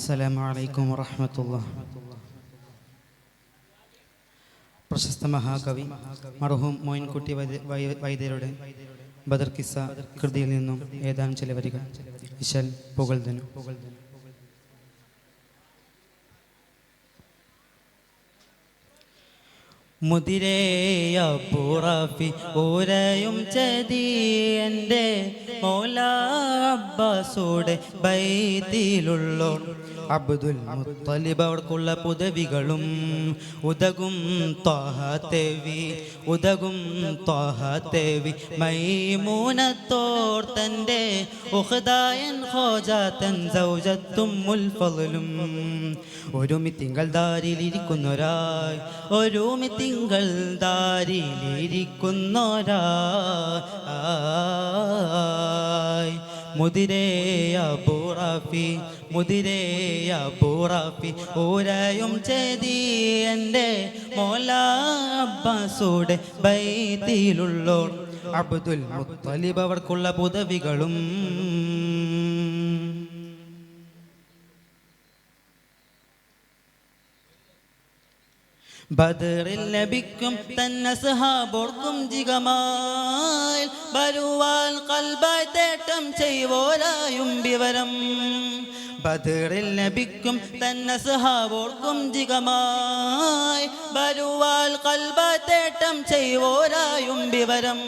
അസ്സലാമു അലൈക്കും വറഹ്മത്തുള്ളാഹി. പ്രശസ്ത മഹാകവി മർഹൂം മോയിൻകുട്ടി വൈദ്യരുടെ ബദർ കിസ്സ കൃതിയിൽ നിന്നും ഏതാനും ചില വരികൾ. ഇശൽ പുകഴ്തനു. മുദിരേയ പുറഫി ഓരയും ചതി എൻ്റെ മൗല അബ്ബാസോടെ ബൈത്തിലുള്ളോർ അബ്ദുൽ മുത്തലിബ് അവർക്കുള്ള പുദവികളും ഉദകും ത്വാഹത്തേവി മൈമൂനത്തോർ തൻ്റെ ഉഖ്ദായൻ ഖോജാതൻ സൗജത്തും മുൽഫളും ഒരുമി തിങ്കൾ ദാരിലിരിക്കുന്നൊരായി തിങ്കൾ ദാരിലിരിക്കുന്നൊരായി മുദിരേയ ബൂറാഫി ഓരയും ചെയ്തി എൻ്റെ മൗല അബ്ബാസോടെ ബൈത്തിലുള്ളോർ അബ്ദുൽ മുത്തലിബ് അവർക്കുള്ള പുദവികളും ബദറിൽ ലഭിക്കും തന്നെ സഹാബോർക്കും ജിഗമാൽ ബരുവാൽ കൽബായ് തേട്ടം ചെയ്വോരായും വിവരം ബദറിൽ ലഭിക്കും തന്നെ സഹാബോർക്കും ജിഗമാൽ ബരുവാൽ കൽബായ് തേട്ടം ചെയ്വോരായും വിവരം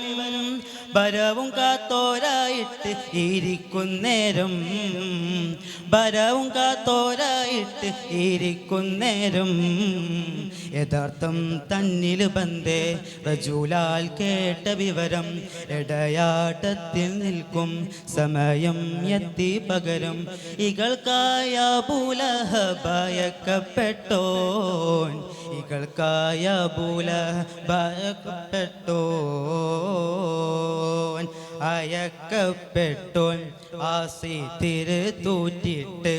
ബരവും കാത്തോരായിട്ട് ഇരിക്കുന്നേരം യഥാർത്ഥം തന്നിൽ ബന്ധേ റജൂലാൽ കേട്ട വിവരം ഇടയാട്ടത്തിൽ നിൽക്കും സമയം എത്തി പകരം ഇകൾക്കായ ഭയക്കപ്പെട്ടോൻ അയക്കപ്പെട്ടോൻ ആസി തിരുത്തൂറ്റിട്ട്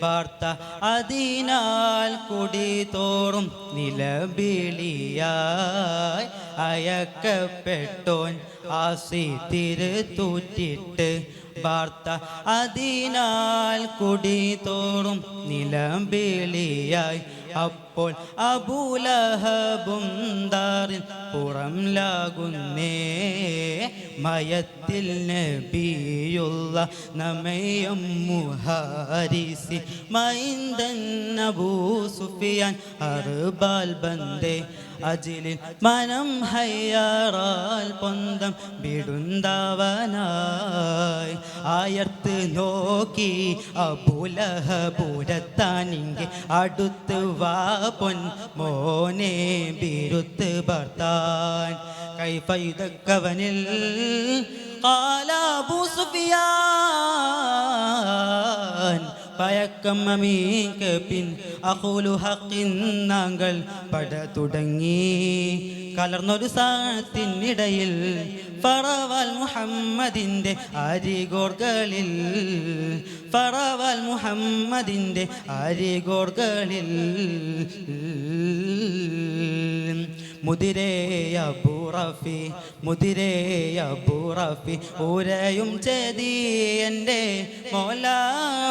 വാർത്ത അതിനാൽ കുടി തോറും നിലവിളിയായി അയക്കപ്പെട്ടോൻ ആസി തിരുത്തൂറ്റിട്ട് വാർത്ത അതിനാൽ കുടി തോറും നിലവിളിയായി അപ്പോൾ അബൂലഹബും ദാറിൽ പുറം ലാകുന്നേ മയത്തിൽ നബിയുള്ള നമയം മുഹാരിസി മൈന്ദൻ അബൂ സുഫിയാൻ അർബാൽ ബന്ദേ അജിലിൽ മനം ഹയ്യാറാൽ പൊന്തം വിടുന്തവനായി ആയർത്ത് നോക്കി അബൂലഹബൂരത്താനിങ്കെ അടുത്ത് വാ പൊൻ മോനെ ബിരുത്ത് ഭർത്താൻ കൈഫൈതക്കവനിൽ ഖാല അബൂ സുഫിയാൻ പയക്കം അമീക്ക് പിൻ അഖൂലു ഹഖിൻ നാങ്കൾ പട തുടങ്ങി കലർന്നൊരു സാത്തിനിടയിൽ ഫറവാൽ മുഹമ്മദിൻ്റെ അരികോർകളിൽ മുദിരേയ ബൂറാഫി ഓരയും ചെയ്തി എൻ്റെ മൗല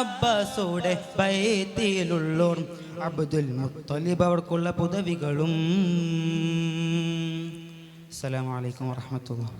അബ്ബാസോടെ ബൈത്തിലുള്ളോർ അബ്ദുൽ മുത്തലിബ് അവർക്കുള്ള പുദവികളും. അസ്സലാമു അലൈക്കും വറഹ്മത്തുള്ളാഹി.